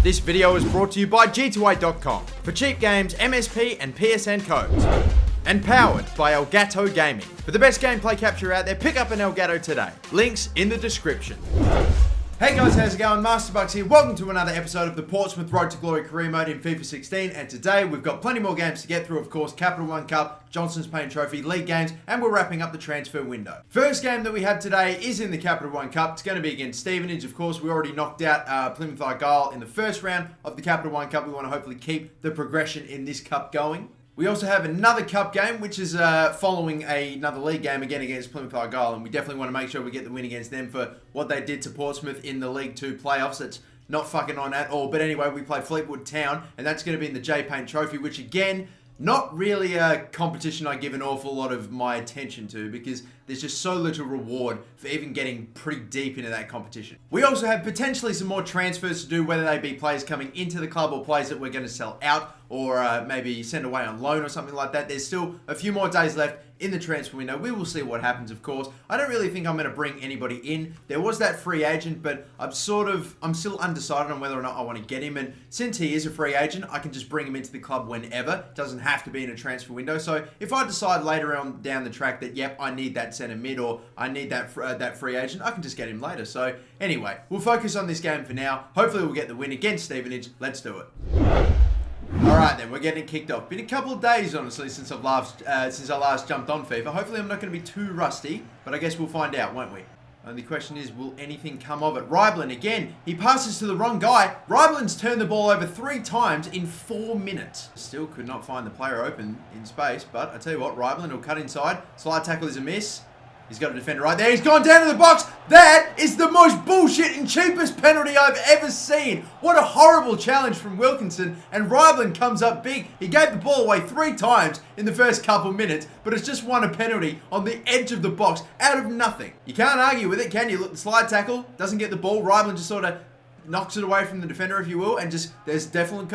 This video is brought to you by G2A.com for cheap games, MSP and PSN codes. And powered by Elgato Gaming. For the best gameplay capture out there, pick up an Elgato today. Links in the description. Hey guys, how's it going? MasterBucks here. Welcome to another episode of the Portsmouth Road to Glory career mode in FIFA 16. And today we've got plenty more games to get through, of course. Capital One Cup, Johnson's Paint Trophy, league games, and we're wrapping up the transfer window. First game that we have today is in the Capital One Cup. It's going to be against Stevenage, of course. We already knocked out Plymouth Argyle in the first round of the Capital One Cup. We want to hopefully keep the progression in this cup going. We also have another cup game, which is following another league game again against Plymouth Argyle, and we definitely want to make sure we get the win against them for what they did to Portsmouth in the League 2 playoffs. That's not fucking on at all. But anyway, we play Fleetwood Town, and that's going to be in the J Paint Trophy, which again, not really a competition I give an awful lot of my attention to because there's just so little reward for even getting pretty deep into that competition. We also have potentially some more transfers to do, whether they be players coming into the club or players that we're going to sell out or maybe send away on loan or something like that. There's still a few more days left in the transfer window. We will see what happens, of course. I don't really think I'm going to bring anybody in. There was that free agent, but I'm still undecided on whether or not I want to get him. And since he is a free agent, I can just bring him into the club whenever. It doesn't have to be in a transfer window. So if I decide later on down the track that, yep, I need that centre mid or I need that free agent, I can just get him later. So anyway, we'll focus on this game for now. Hopefully we'll get the win against Stevenage. Let's do it. Alright then, we're getting it kicked off. Been a couple of days, honestly, since I last jumped on FIFA. Hopefully I'm not going to be too rusty, but I guess we'll find out, won't we? Only question is, will anything come of it? Ryblen, again, he passes to the wrong guy. Ryblen's turned the ball over 3 times in 4 minutes. Still could not find the player open in space, but I tell you what, Ryblen will cut inside. Slide tackle is a miss. He's got a defender right there. He's gone down to the box. That is the most bullshit and cheapest penalty I've ever seen. What a horrible challenge from Wilkinson. And Ryblen comes up big. He gave the ball away 3 times in the first couple minutes, but it's just won a penalty on the edge of the box out of nothing. You can't argue with it, can you? Look, the slide tackle doesn't get the ball. Ryblen just sort of knocks it away from the defender, if you will, and just there's definite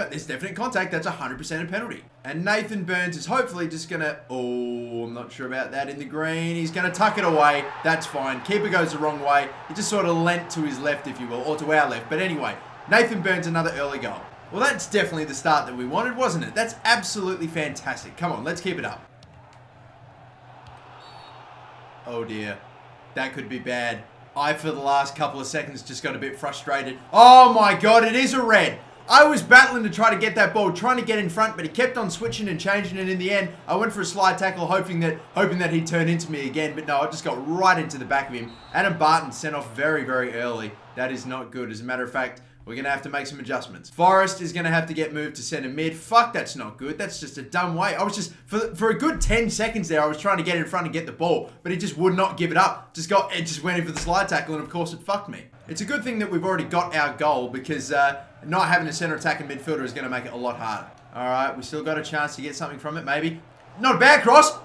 contact. That's 100% a penalty. And Nathan Burns is hopefully just gonna, I'm not sure about that, in the green. He's gonna tuck it away. That's fine. Keeper goes the wrong way. He just sort of leant to his left, if you will, or to our left. But anyway, Nathan Burns, another early goal. Well, that's definitely the start that we wanted, wasn't it? That's absolutely fantastic. Come on, let's keep it up. Oh dear, that could be bad. I, for the last couple of seconds, just got a bit frustrated. Oh my god, it is a red. I was battling to try to get that ball, trying to get in front, but he kept on switching and changing, and in the end, I went for a slide tackle, hoping that he'd turn into me again, but no, I just got right into the back of him. Adam Barton sent off very, very early. That is not good. As a matter of fact, we're going to have to make some adjustments. Forrest is going to have to get moved to centre mid. Fuck, that's not good. That's just a dumb way. I was just, for a good 10 seconds there, I was trying to get in front and get the ball, but he just would not give it up. It just went in for the slide tackle, and of course it fucked me. It's a good thing that we've already got our goal because not having a centre attacking midfielder is going to make it a lot harder. Alright, we still got a chance to get something from it, maybe. Not a bad cross.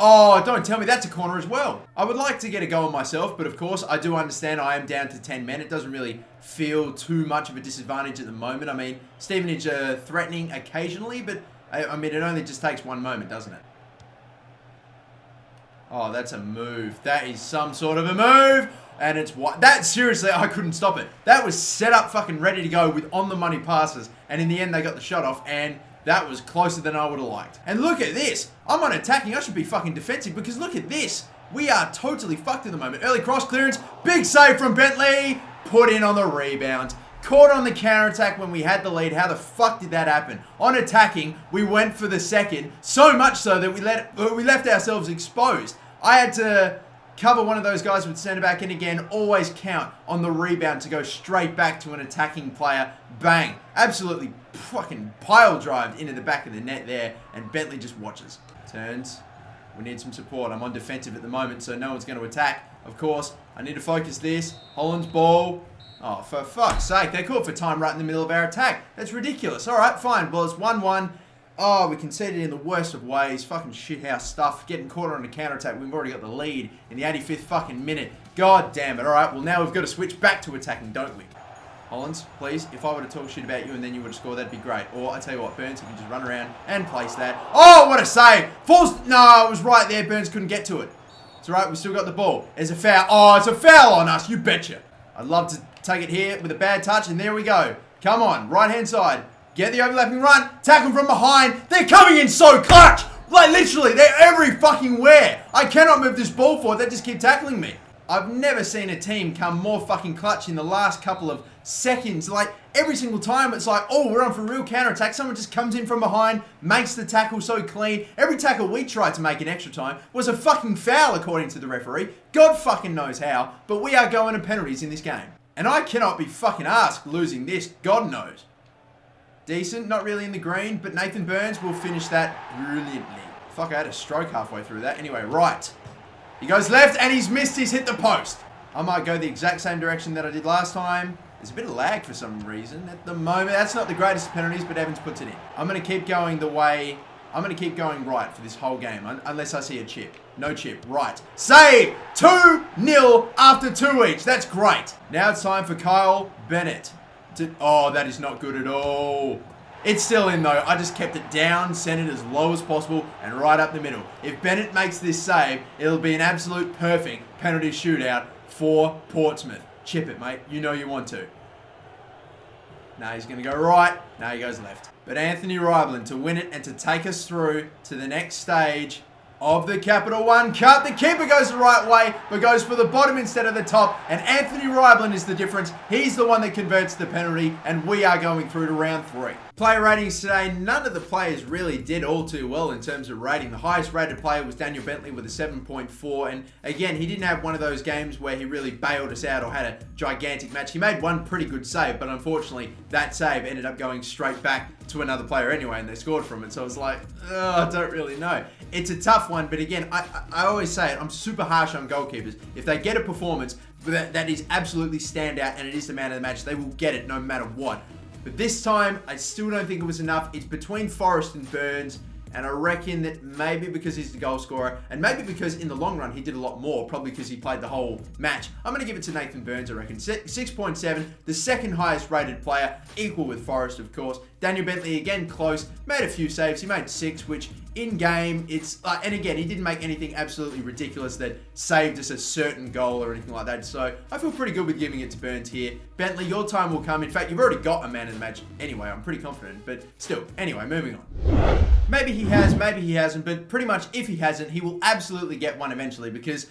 Oh, don't tell me that's a corner as well. I would like to get a goal myself, but of course, I do understand I am down to 10 men. It doesn't really feel too much of a disadvantage at the moment. I mean, Stevenage are threatening occasionally, but I mean, it only just takes one moment, doesn't it? Oh, that's a move. That is some sort of a move. And it's what? That, seriously, I couldn't stop it. That was set up fucking ready to go with on-the-money passes. And in the end, they got the shot off, and that was closer than I would have liked. And look at this. I'm on attacking. I should be fucking defensive because look at this. We are totally fucked at the moment. Early cross clearance. Big save from Bentley. Put in on the rebound. Caught on the counter-attack when we had the lead. How the fuck did that happen? On attacking, we went for the second. So much so that we left ourselves exposed. I had to cover one of those guys with centre back, and again, always count on the rebound to go straight back to an attacking player. Bang. Absolutely fucking pile drived into the back of the net there, and Bentley just watches. Turns. We need some support. I'm on defensive at the moment, so no one's going to attack. Of course, I need to focus this. Holland's ball. Oh, for fuck's sake. They called for time right in the middle of our attack. That's ridiculous. All right, fine. Well, it's 1-1. Oh, we conceded in the worst of ways. Fucking shithouse stuff. Getting caught on a counter-attack. We've already got the lead in the 85th fucking minute. God damn it. All right, well, now we've got to switch back to attacking, don't we? Hollands, please, if I were to talk shit about you and then you were to score, that'd be great. Or, I tell you what, Burns, you can just run around and place that. Oh, what a save! Falls, no, it was right there. Burns couldn't get to it. It's all right, we still got the ball. There's a foul. Oh, it's a foul on us, you betcha. I'd love to take it here with a bad touch, and there we go. Come on, right-hand side. Get the overlapping run. Tackle from behind. They're coming in so clutch. Like, literally, they're every fucking where. I cannot move this ball forward. They just keep tackling me. I've never seen a team come more fucking clutch in the last couple of seconds. Like, every single time it's like, oh, we're on for a real counter-attack. Someone just comes in from behind, makes the tackle so clean. Every tackle we tried to make in extra time was a fucking foul, according to the referee. God fucking knows how, but we are going to penalties in this game. And I cannot be fucking asked losing this. God knows. Decent, not really in the green, but Nathan Burns will finish that brilliantly. Fuck, I had a stroke halfway through that. Anyway, right. He goes left and he's missed. He's hit the post. I might go the exact same direction that I did last time. There's a bit of lag for some reason at the moment. That's not the greatest of penalties, but Evans puts it in. I'm going to keep going the way... I'm going to keep going right for this whole game, unless I see a chip. No chip. Right. Save! 2-0 after 2 each. That's great. Now it's time for Kyle Bennett. Oh, that is not good at all. It's still in though. I just kept it down, sent it as low as possible, and right up the middle. If Bennett makes this save, it'll be an absolute perfect penalty shootout for Portsmouth. Chip it, mate. You know you want to. Now he's going to go right. Now he goes left. But Anthony Ryblin to win it and to take us through to the next stage of the Capital One Cup. The keeper goes the right way, but goes for the bottom instead of the top. And Anthony Ryblin is the difference. He's the one that converts the penalty, and we are going through to round 3. Player ratings today, none of the players really did all too well in terms of rating. The highest rated player was Daniel Bentley with a 7.4. And again, he didn't have one of those games where he really bailed us out or had a gigantic match. He made one pretty good save, but unfortunately, that save ended up going straight back to another player anyway, and they scored from it. So I was like, I don't really know. It's a tough one, but again, I always say it, I'm super harsh on goalkeepers. If they get a performance that is absolutely standout and it is the man of the match, they will get it no matter what. But this time, I still don't think it was enough. It's between Forrest and Burns, and I reckon that maybe because he's the goal scorer, and maybe because in the long run he did a lot more, probably because he played the whole match. I'm going to give it to Nathan Burns, I reckon. 6.7, the second highest rated player, equal with Forrest, of course. Daniel Bentley, again, close, made a few saves. He made 6, which in game, it's, and again, he didn't make anything absolutely ridiculous that saved us a certain goal or anything like that. So I feel pretty good with giving it to Burns here. Bentley, your time will come. In fact, you've already got a man of the match anyway. I'm pretty confident, but still. Anyway, moving on. Maybe he has, maybe he hasn't, but pretty much if he hasn't, he will absolutely get one eventually because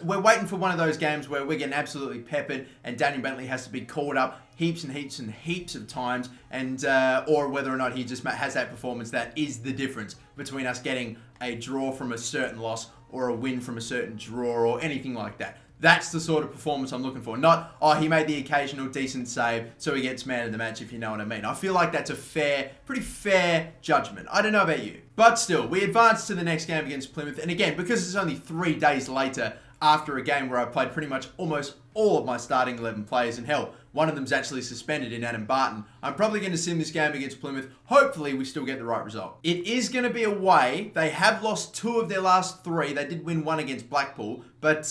we're waiting for one of those games where we're getting absolutely peppered and Daniel Bentley has to be called up heaps and heaps and heaps of times, and or whether or not he just has that performance that is the difference between us getting a draw from a certain loss or a win from a certain draw or anything like that. That's the sort of performance I'm looking for. Not, oh, he made the occasional decent save, so he gets man of the match, if you know what I mean. I feel like that's a pretty fair judgment. I don't know about you. But still, we advance to the next game against Plymouth. And again, because it's only 3 days later after a game where I played pretty much almost all of my starting 11 players, and hell, one of them's actually suspended in Adam Barton. I'm probably going to sim this game against Plymouth. Hopefully, we still get the right result. It is going to be away. They have lost 2 of their last 3. They did win 1 against Blackpool. But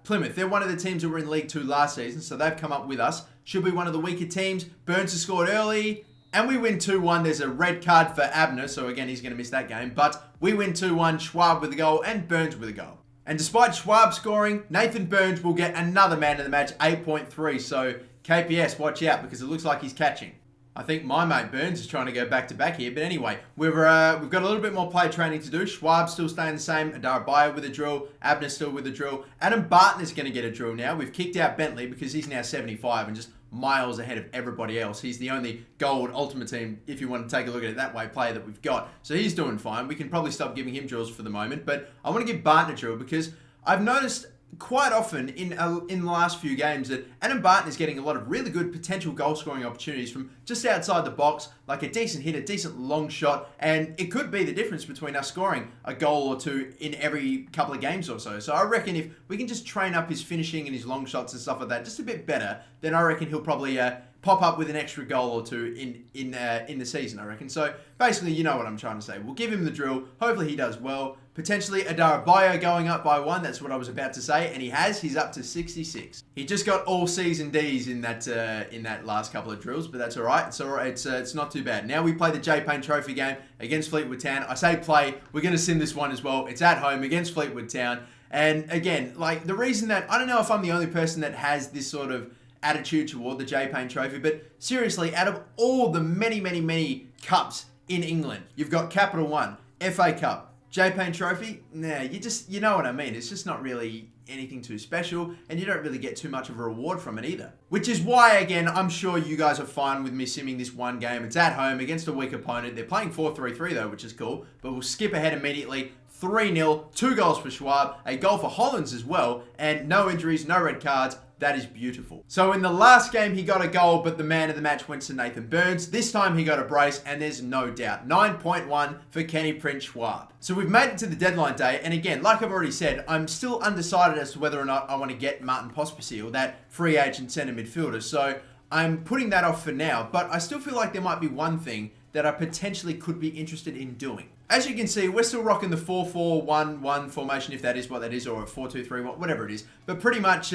Plymouth, they're one of the teams that were in League 2 last season, so they've come up with us. Should be one of the weaker teams. Burns has scored early, and we win 2-1. There's a red card for Abner, so again, he's going to miss that game. But we win 2-1, Schwab with a goal, and Burns with a goal. And despite Schwab scoring, Nathan Burns will get another man of the match, 8.3. So KPS, watch out, because it looks like he's catching. I think my mate Burns is trying to go back-to-back here. But anyway, we've got a little bit more play training to do. Schwab's still staying the same. Adara Bayo with a drill. Abner's still with a drill. Adam Barton is going to get a drill now. We've kicked out Bentley because he's now 75 and just miles ahead of everybody else. He's the only gold ultimate team, if you want to take a look at it that way, player that we've got. So he's doing fine. We can probably stop giving him drills for the moment. But I want to give Barton a drill because I've noticed quite often in the last few games that Adam Barton is getting a lot of really good potential goal scoring opportunities from just outside the box, like a decent hit, a decent long shot, and it could be the difference between us scoring a goal or 2 in every couple of games or so. So I reckon if we can just train up his finishing and his long shots and stuff like that just a bit better, then I reckon he'll probably pop up with an extra goal or 2 in the season, I reckon. So basically, you know what I'm trying to say. We'll give him the drill. Hopefully he does well. Potentially Adara Bayo going up by 1. That's what I was about to say. And he has. He's up to 66. He just got all C's and D's in that last couple of drills, but that's all right. It's all right. It's not too bad. Now we play the J Payne Trophy game against Fleetwood Town. I say play. We're going to sim this one as well. It's at home against Fleetwood Town. And again, like the reason that I don't know if I'm the only person that has this sort of attitude toward the J-Pain Trophy, but seriously, out of all the many cups in England, you've got Capital One, FA Cup, J-Pain Trophy, nah, you know what I mean. It's just not really anything too special, and you don't really get too much of a reward from it either. Which is why, again, I'm sure you guys are fine with me simming this one game. It's at home against a weak opponent. They're playing 4-3-3 though, which is cool, but we'll skip ahead immediately. 3-0, 2 goals for Schwab, a goal for Hollands as well, and no injuries, no red cards. That is beautiful. So in the last game, he got a goal, but the man of the match went to Nathan Burns. This time he got a brace, and there's no doubt. 9.1 for Kenny Prince Schwab. So we've made it to the deadline day, and again, like I've already said, I'm still undecided as to whether or not I want to get Martin Pospisil, that free agent centre midfielder. So I'm putting that off for now, but I still feel like there might be one thing that I potentially could be interested in doing. As you can see, we're still rocking the 4-4-1-1 formation, if that is what that is, or a 4-2-3-1, whatever it is. But pretty much,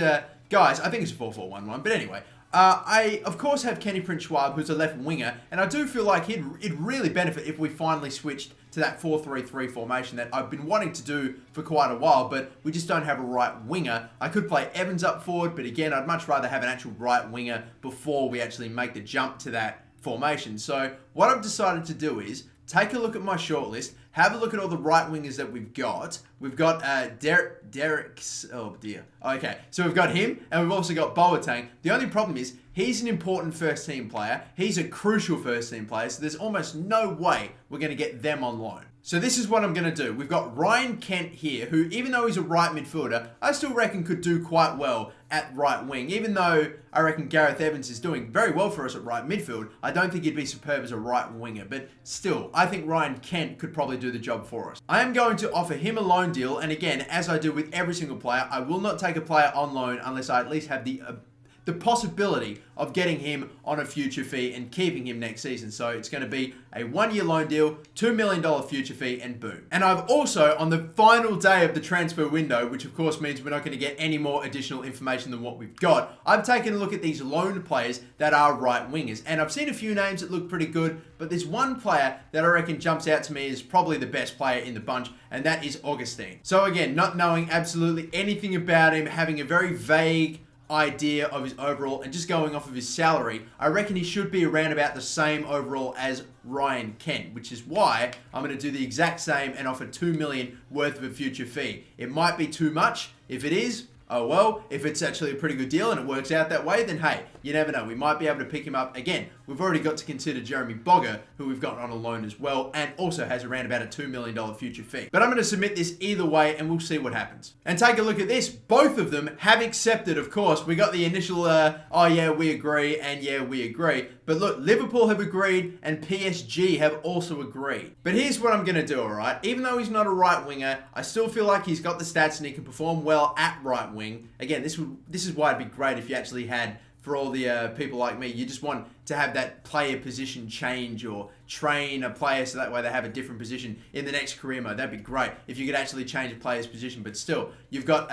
guys, I think it's a 4-4-1-1. But anyway, I, of course, have Kenny Prince Schwab, who's a left winger, and I do feel like it'd really benefit if we finally switched to that 4-3-3 formation that I've been wanting to do for quite a while, but we just don't have a right winger. I could play Evans up forward, but again, I'd much rather have an actual right winger before we actually make the jump to that formation. So what I've decided to do is take a look at my shortlist, have a look at all the right wingers that we've got. We've got Derek's, oh dear. Okay, so we've got him, and we've also got Boateng. The only problem is, he's an important first team player. He's a crucial first team player, so there's almost no way we're going to get them on loan. So this is what I'm going to do. We've got Ryan Kent here, who, even though he's a right midfielder, I still reckon could do quite well at right wing. Even though I reckon Gareth Evans is doing very well for us at right midfield, I don't think he'd be superb as a right winger. But still, I think Ryan Kent could probably do the job for us. I am going to offer him a loan deal, and again, as I do with every single player, I will not take a player on loan unless I at least have the possibility of getting him on a future fee and keeping him next season. So it's going to be a 1-year loan deal, $2 million future fee, and boom. And I've also, on the final day of the transfer window, which of course means we're not going to get any more additional information than what we've got, I've taken a look at these loan players that are right wingers. And I've seen a few names that look pretty good, but there's one player that I reckon jumps out to me as probably the best player in the bunch, and that is Augustine. So again, not knowing absolutely anything about him, having a very vague idea of his overall and just going off of his salary, I reckon he should be around about the same overall as Ryan Kent, which is why I'm going to do the exact same and offer $2 million worth of a future fee. It might be too much. If it is, oh well. If it's actually a pretty good deal and it works out that way, then hey, you never know. We might be able to pick him up again. We've already got to consider Jeremy Bogger, who we've got on a loan as well, and also has around about a $2 million future fee. But I'm going to submit this either way, and we'll see what happens. And take a look at this. Both of them have accepted, of course. We got the initial, oh yeah, we agree, and yeah, we agree. But look, Liverpool have agreed, and PSG have also agreed. But here's what I'm going to do, alright? Even though he's not a right winger, I still feel like he's got the stats and he can perform well at right wing. Again, this is why it'd be great if you actually had, for all the people like me, you just want to have that player position change or train a player so that way they have a different position in the next career mode. That'd be great if you could actually change a player's position. But still, you've got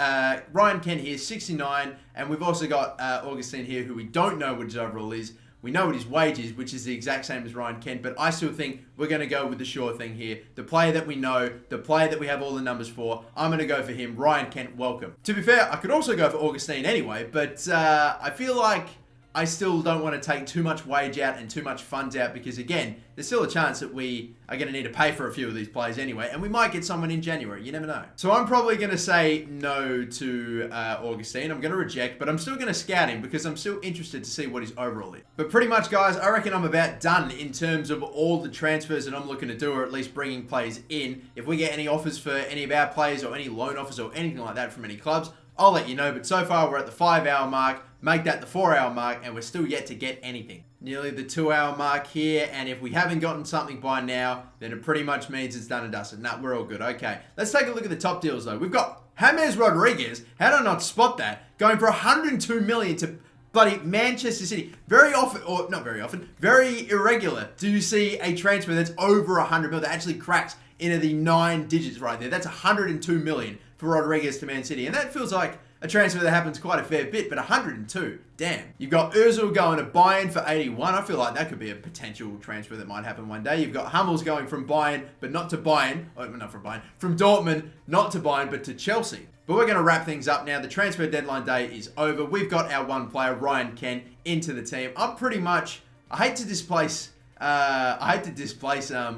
Ryan Kent here, 69, and we've also got Augustine here, who we don't know what his overall is. We know what his wage is, which is the exact same as Ryan Kent, but I still think we're going to go with the sure thing here. The player that we know, the player that we have all the numbers for, I'm going to go for him. Ryan Kent, welcome. To be fair, I could also go for Augustine anyway, but I feel like I still don't want to take too much wage out and too much funds out because, again, there's still a chance that we are going to need to pay for a few of these players anyway, and we might get someone in January. You never know. So I'm probably going to say no to Augustine. I'm going to reject, but I'm still going to scout him because I'm still interested to see what his overall is. But pretty much, guys, I reckon I'm about done in terms of all the transfers that I'm looking to do, or at least bringing players in. If we get any offers for any of our players or any loan offers or anything like that from any clubs, I'll let you know. But so far, we're at the 5-hour mark. Make that the 4-hour mark, and we're still yet to get anything. Nearly the 2-hour mark here, and if we haven't gotten something by now, then it pretty much means it's done and dusted. Nah, we're all good. Okay, let's take a look at the top deals, though. We've got James Rodriguez. How did I not spot that? Going for $102 million to bloody Manchester City. Very often, or not very often, very irregular do you see a transfer that's over 100 million, that actually cracks into the 9 digits right there. That's $102 million for Rodriguez to Man City, and that feels like a transfer that happens quite a fair bit, but 102, damn. You've got Ozil going to Bayern for 81. I feel like that could be a potential transfer that might happen one day. You've got Hummels going from Bayern, but not to Bayern. Oh, not from Bayern. From Dortmund, not to Bayern, but to Chelsea. But we're going to wrap things up now. The transfer deadline day is over. We've got our one player, Ryan Kent, into the team. I'm pretty much, I hate to displace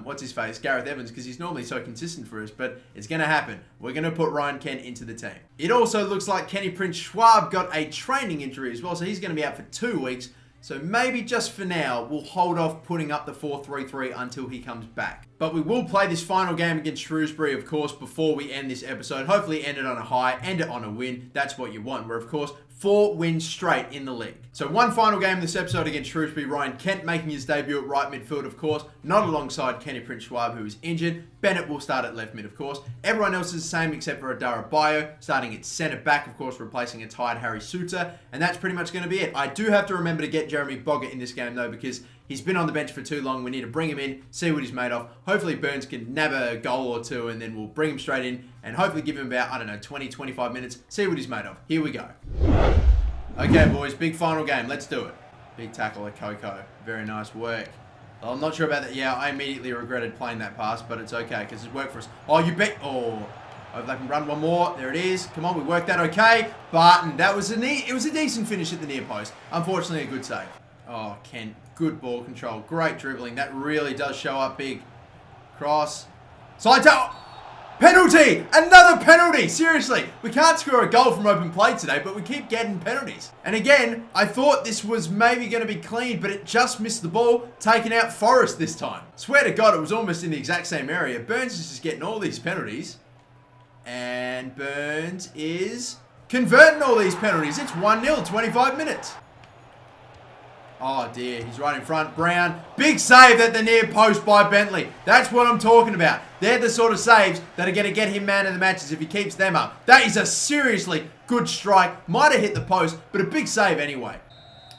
what's his face, Gareth Evans, because he's normally so consistent for us, but it's going to happen. We're going to put Ryan Kent into the team. It also looks like Kenny Prince Schwab got a training injury as well, so he's going to be out for 2 weeks. So maybe just for now, we'll hold off putting up the 4-3-3 until he comes back. But we will play this final game against Shrewsbury, of course, before we end this episode. Hopefully end it on a high, end it on a win. That's what you want. We're, of course, 4 wins straight in the league. So one final game this episode against Shrewsbury. Ryan Kent making his debut at right midfield, of course. Not alongside Kenny Prince Schwab, who is injured. Bennett will start at left mid, of course. Everyone else is the same except for Adara Bio, starting at centre back, of course, replacing a tired Harry Suter. And that's pretty much going to be it. I do have to remember to get Jeremy Boggart in this game, though, because he's been on the bench for too long. We need to bring him in, see what he's made of. Hopefully Burns can nab a goal or two, and then we'll bring him straight in and hopefully give him about, 20, 25 minutes, see what he's made of. Here we go. Okay, boys, big final game. Let's do it. Big tackle at Coco. Very nice work. Well, I'm not sure about that. Yeah, I immediately regretted playing that pass, but it's okay because it's worked for us. Oh, you bet. Oh, hope they can run one more. There it is. Come on, we worked that okay. Barton, that was it was a decent finish at the near post. Unfortunately, a good save. Oh, Kent, good ball control. Great dribbling. That really does show up big. Cross. Side tackle. Penalty! Another penalty! Seriously, we can't score a goal from open play today, but we keep getting penalties. And again, I thought this was maybe going to be clean, but it just missed the ball, taking out Forrest this time. Swear to God, it was almost in the exact same area. Burns is just getting all these penalties. And Burns is converting all these penalties. It's 1-0, 25 minutes. Oh dear, he's right in front. Brown, big save at the near post by Bentley. That's what I'm talking about. They're the sort of saves that are going to get him man of the matches if he keeps them up. That is a seriously good strike. Might have hit the post, but a big save anyway.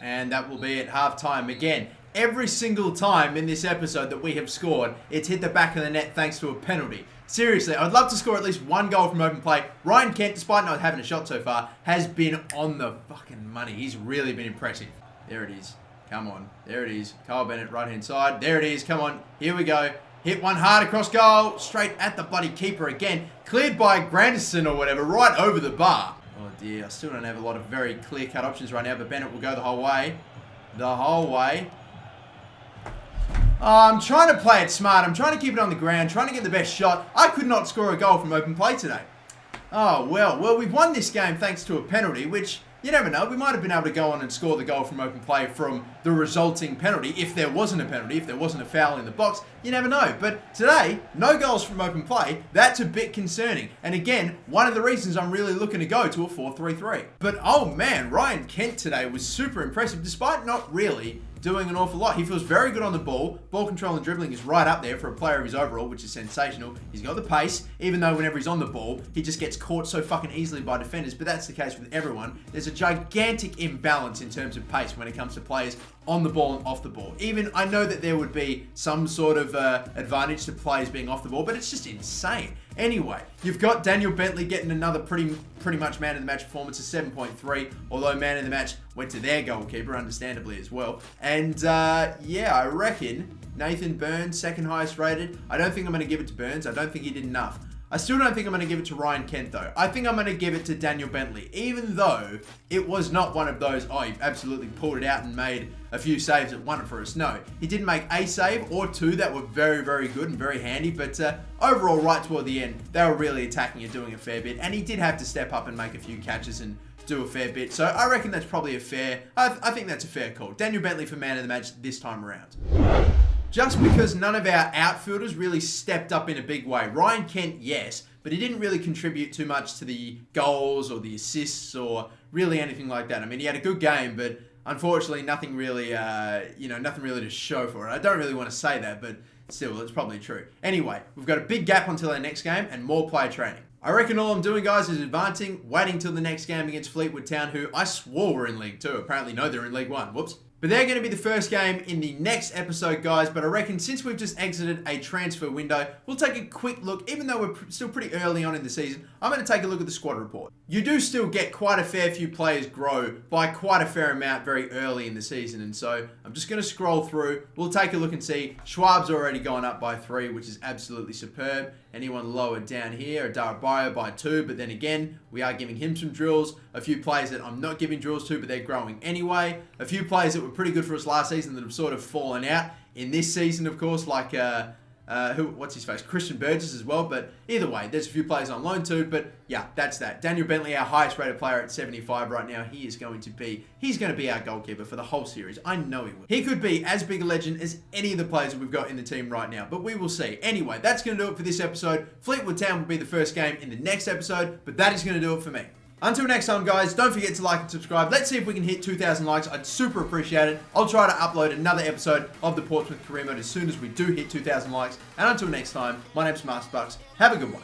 And that will be at halftime again. Every single time in this episode that we have scored, it's hit the back of the net thanks to a penalty. Seriously, I'd love to score at least one goal from open play. Ryan Kent, despite not having a shot so far, has been on the fucking money. He's really been impressive. There it is. Come on. There it is. Kyle Bennett, right-hand side. There it is. Come on. Here we go. Hit one hard across goal. Straight at the bloody keeper again. Cleared by Grandison or whatever. Right over the bar. Oh, dear. I still don't have a lot of very clear-cut options right now, but Bennett will go the whole way. The whole way. Oh, I'm trying to play it smart. I'm trying to keep it on the ground. Trying to get the best shot. I could not score a goal from open play today. Oh, well, we've won this game thanks to a penalty, which... you never know. We might have been able to go on and score the goal from open play from the resulting penalty. If there wasn't a penalty, if there wasn't a foul in the box, you never know. But today, no goals from open play. That's a bit concerning. And again, one of the reasons I'm really looking to go to a 4-3-3. But oh man, Ryan Kent today was super impressive despite not really doing an awful lot. He feels very good on the ball. Ball control and dribbling is right up there for a player of his overall, which is sensational. He's got the pace, even though whenever he's on the ball, he just gets caught so fucking easily by defenders. But that's the case with everyone. There's a gigantic imbalance in terms of pace when it comes to players on the ball and off the ball. Even, I know that there would be some sort of advantage to players being off the ball, but it's just insane. Anyway, you've got Daniel Bentley getting another pretty much man of the match performance of 7.3, although man of the match went to their goalkeeper, understandably as well. And yeah, I reckon Nathan Burns, second highest rated. I don't think I'm going to give it to Burns. I don't think he did enough. I still don't think I'm going to give it to Ryan Kent, though. I think I'm going to give it to Daniel Bentley, even though it was not one of those, oh, he absolutely pulled it out and made a few saves that won it for us. No, he didn't make a save or two that were very, very good and very handy, but overall, right toward the end, they were really attacking and doing a fair bit, and he did have to step up and make a few catches and do a fair bit. So I reckon that's probably a fair, I think that's a fair call. Daniel Bentley for man of the match this time around. Just because none of our outfielders really stepped up in a big way. Ryan Kent, yes, but he didn't really contribute too much to the goals or the assists or really anything like that. I mean, he had a good game, but unfortunately nothing really, nothing really to show for it. I don't really want to say that, but still, it's probably true. Anyway, we've got a big gap until our next game and more player training. I reckon all I'm doing, guys, is advancing, waiting till the next game against Fleetwood Town, who I swore were in League 2. Apparently, no, they're in League 1. Whoops. But they're going to be the first game in the next episode, guys. But I reckon since we've just exited a transfer window, we'll take a quick look. Even though we're still pretty early on in the season, I'm going to take a look at the squad report. You do still get quite a fair few players grow by quite a fair amount very early in the season. And so I'm just going to scroll through. We'll take a look and see. Schwab's already gone up by 3, which is absolutely superb. Anyone lower down here, Adarabayo by 2. But then again, we are giving him some drills. A few players that I'm not giving drills to, but they're growing anyway. A few players that were pretty good for us last season that have sort of fallen out in this season, of course, like what's his face? Christian Burgess as well. But either way, there's a few players on loan too. But yeah, that's that. Daniel Bentley, our highest rated player at 75 right now. He's going to be our goalkeeper for the whole series. I know he will. He could be as big a legend as any of the players that we've got in the team right now, but we will see. Anyway, that's going to do it for this episode. Fleetwood Town will be the first game in the next episode, but that is going to do it for me. Until next time, guys, don't forget to like and subscribe. Let's see if we can hit 2,000 likes. I'd super appreciate it. I'll try to upload another episode of the Portsmouth Career Mode as soon as we do hit 2,000 likes. And until next time, my name's MasterBucks. Have a good one.